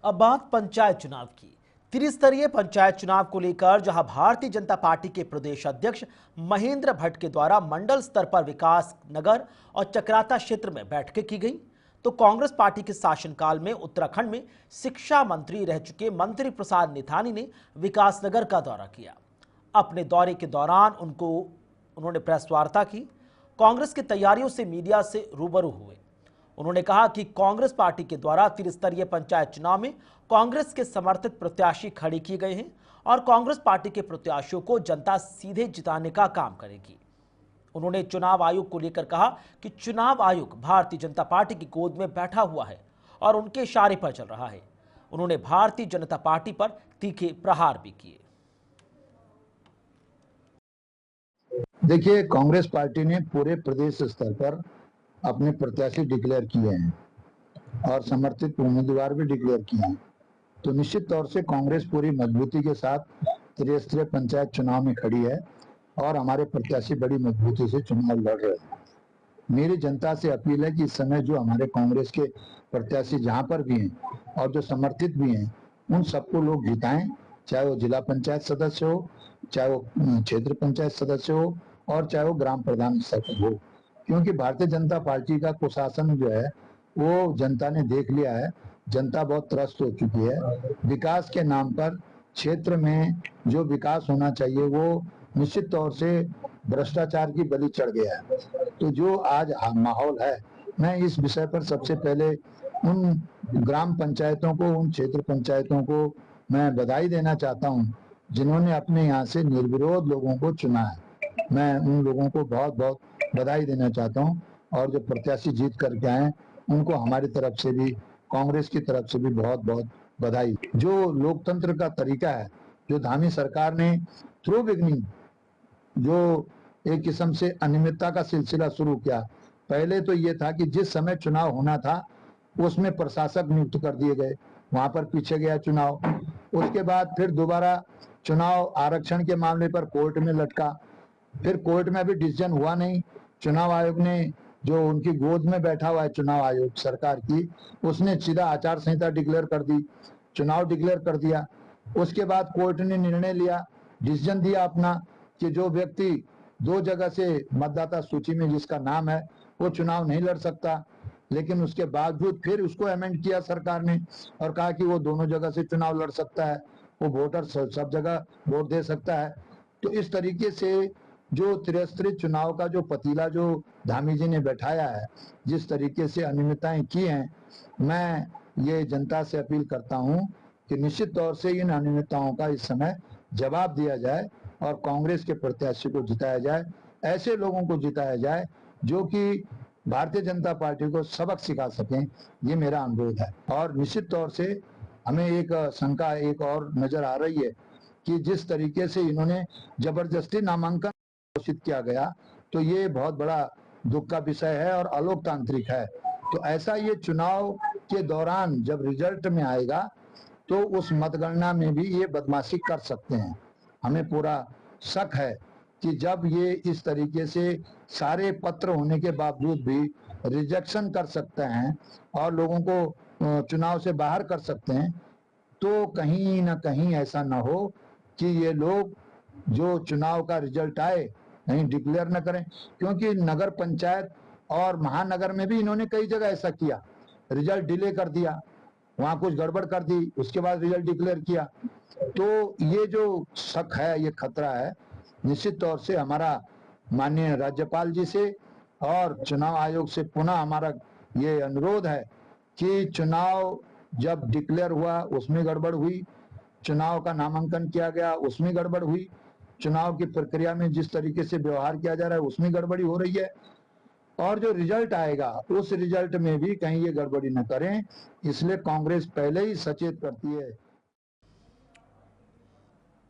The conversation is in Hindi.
अब बात पंचायत चुनाव की। त्रिस्तरीय पंचायत चुनाव को लेकर जहां भारतीय जनता पार्टी के प्रदेश अध्यक्ष महेंद्र भट्ट के द्वारा मंडल स्तर पर विकास नगर और चक्राता क्षेत्र में बैठकें की गई, तो कांग्रेस पार्टी के शासनकाल में उत्तराखंड में शिक्षा मंत्री रह चुके मंत्री प्रसाद निथानी ने विकासनगर का दौरा किया। अपने दौरे के दौरान उन्होंने प्रेस वार्ता की, कांग्रेस की तैयारियों से मीडिया से रूबरू हुए। उन्होंने कहा कि कांग्रेस पार्टी के द्वारा त्रिस्तरीय पंचायत चुनाव में कांग्रेस के समर्थित प्रत्याशी खड़े किए गए हैं और कांग्रेस पार्टी के प्रत्याशियों को जनता सीधे जिताने का काम करेगी। उन्होंने चुनाव आयोग को लेकर कहा कि चुनाव आयोग भारतीय जनता पार्टी की गोद में बैठा हुआ है और उनके इशारे पर चल रहा है। उन्होंने भारतीय जनता पार्टी पर तीखे प्रहार भी किए। देखिए, कांग्रेस पार्टी ने पूरे प्रदेश स्तर पर अपने प्रत्याशी डिक्लेयर किए हैं और समर्थित उम्मीदवार भी डिक्लेयर किए हैं। तो निश्चित तौर से कांग्रेस पूरी मजबूती के साथ त्रिस्तरीय पंचायत चुनाव में खड़ी है और हमारे प्रत्याशी बड़ी मजबूती से चुनाव लड़ रहे हैं। मेरी जनता से अपील है कि इस समय जो हमारे कांग्रेस के प्रत्याशी जहां पर भी हैं और जो समर्थित भी हैं, उन सबको लोग जिताएं, चाहे वो जिला पंचायत सदस्य हो, चाहे वो क्षेत्र पंचायत सदस्य हो और चाहे वो ग्राम प्रधान स्तर पर हो, क्योंकि भारतीय जनता पार्टी का कुशासन जो है वो जनता ने देख लिया है। जनता बहुत त्रस्त हो चुकी है। विकास के नाम पर क्षेत्र में जो विकास होना चाहिए वो निश्चित तौर से भ्रष्टाचार की बलि चढ़ गया है। तो जो आज माहौल है, मैं इस विषय पर सबसे पहले उन ग्राम पंचायतों को, उन क्षेत्र पंचायतों को मैं बधाई देना चाहता हूं जिन्होंने अपने यहाँ से निर्विरोध लोगों को चुना है। मैं उन लोगों को बहुत बहुत बधाई देना चाहता हूं और जो प्रत्याशी जीत करके आए उनको हमारी तरफ से भी, कांग्रेस की तरफ से भी बहुत बहुत बधाई। जो लोकतंत्र का तरीका है, जो धामी सरकार ने थ्रू बिगनिंग जो एक किस्म से अनियमितता का सिलसिला शुरू किया। पहले तो ये था कि जिस समय चुनाव होना था उसमें प्रशासक नियुक्त कर दिए गए, वहां पर पीछे गया चुनाव। उसके बाद फिर दोबारा चुनाव आरक्षण के मामले पर कोर्ट में लटका, फिर कोर्ट में भी डिसीजन हुआ नहीं। चुनाव आयोग ने, जो उनकी गोद में बैठा हुआ है चुनाव आयोग सरकार की, उसने सीधा आचार संहिता डिक्लेयर कर दी, चुनाव डिक्लेयर कर दिया। उसके बाद कोर्ट ने निर्णय लिया, डिसीजन दिया अपना कि जो व्यक्ति दो जगह से मतदाता सूची में जिसका नाम है वो चुनाव नहीं लड़ सकता, लेकिन उसके बावजूद फिर उसको अमेंड किया सरकार ने और कहा कि वो दोनों जगह से चुनाव लड़ सकता है, वो वोटर सब जगह वोट दे सकता है। तो इस तरीके से जो त्रिस्तरीय चुनाव का जो पतीला जो धामी जी ने बैठाया है, जिस तरीके से अनियमितताएं की हैं, मैं ये जनता से अपील करता हूं कि निश्चित तौर से इन अनियमितताओं का इस समय जवाब दिया जाए और कांग्रेस के प्रत्याशी को जिताया जाए। ऐसे लोगों को जिताया जाए जो कि भारतीय जनता पार्टी को सबक सिखा सकें, ये मेरा अनुरोध है। और निश्चित तौर से हमें एक शंका एक और नजर आ रही है कि जिस तरीके से इन्होंने जबरदस्ती नामांकन घोषित किया गया, तो ये बहुत बड़ा दुख का विषय है और अलोकतांत्रिक है। तो ऐसा ये चुनाव के दौरान जब रिजल्ट में आएगा तो उस मतगणना में भी ये बदमाशी कर सकते हैं। हमें पूरा शक है कि जब ये इस तरीके से सारे पत्र होने के बावजूद भी रिजेक्शन कर सकते हैं और लोगों को चुनाव से बाहर कर सकते हैं, तो कहीं ना कहीं ऐसा ना हो कि ये लोग जो चुनाव का रिजल्ट आए नहीं डिक्लेयर न करें। क्योंकि नगर पंचायत और महानगर में भी इन्होंने कई जगह ऐसा किया, रिजल्ट डिले कर दिया, वहां कुछ गड़बड़ कर दी, उसके बाद रिजल्ट डिक्लेयर किया। तो ये जो शक है, ये खतरा है। निश्चित तौर से हमारा माननीय राज्यपाल जी से और चुनाव आयोग से पुनः हमारा ये अनुरोध है कि चुनाव जब डिक्लेयर हुआ उसमें गड़बड़ हुई, चुनाव का नामांकन किया गया उसमें गड़बड़ हुई, चुनाव की प्रक्रिया में जिस तरीके से व्यवहार किया जा रहा है उसमें गड़बड़ी हो रही है, और जो रिजल्ट आएगा उस रिजल्ट में भी कहीं ये गड़बड़ी न करें। इसलिए कांग्रेस पहले ही सचेत करती है